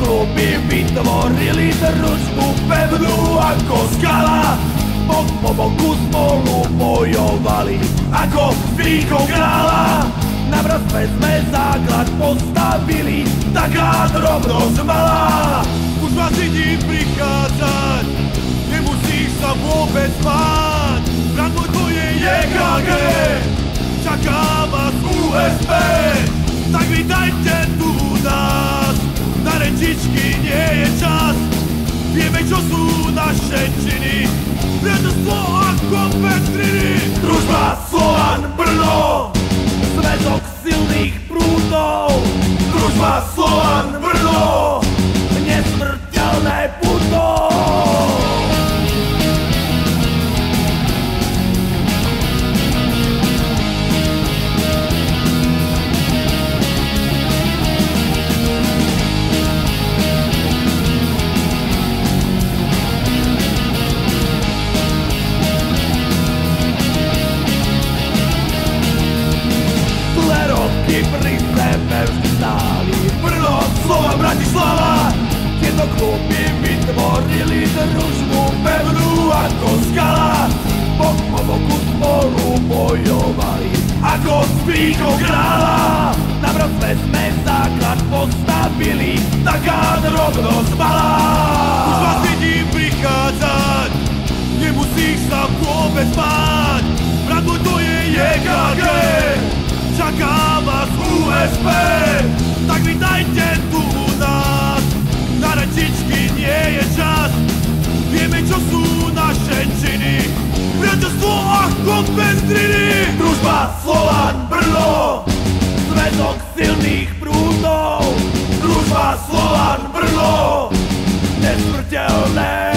kluby vytvorili družbu pevnú ako skala. Bok po boku spolu bojovali ako víkov kráľa. Na vrstve sme základ postavili, taká drobnosť malá. Už vás vidím prichádzať, nemusíš sa vôbec báť. Brat môj, to je JKG, čaká vás USB. Tak vítajte tu u nás, na rečičky nie je čas. Vieme, čo sú naše činy, priateľstvo ako Petriny. Družba Slovan Brno, zväzok silných prúdov. Družba Slovan Brno, nesmrteľné puto. Pri sebe vždy stáli Brno, Slovan, Bratislava. Tieto kluby vytvorili družbu pevnú ako skala. Bok po boku spolu bojovali ako z víkov kráľa. Na vrstve sme základ postavili, taká drobnosť malá. Už vás vidím prichádzať, nemusíš sa vôbec báť. Brat môj, to je JKG, čaká vás USB. Tak vítajte tu u nás, na rečičky nie je čas. Vieme, čo sú naše činy, priateľstvo ako Petriny. Družba Slovan Brno, zväzok silných prúdov. Družba Slovan Brno, nesmrteľné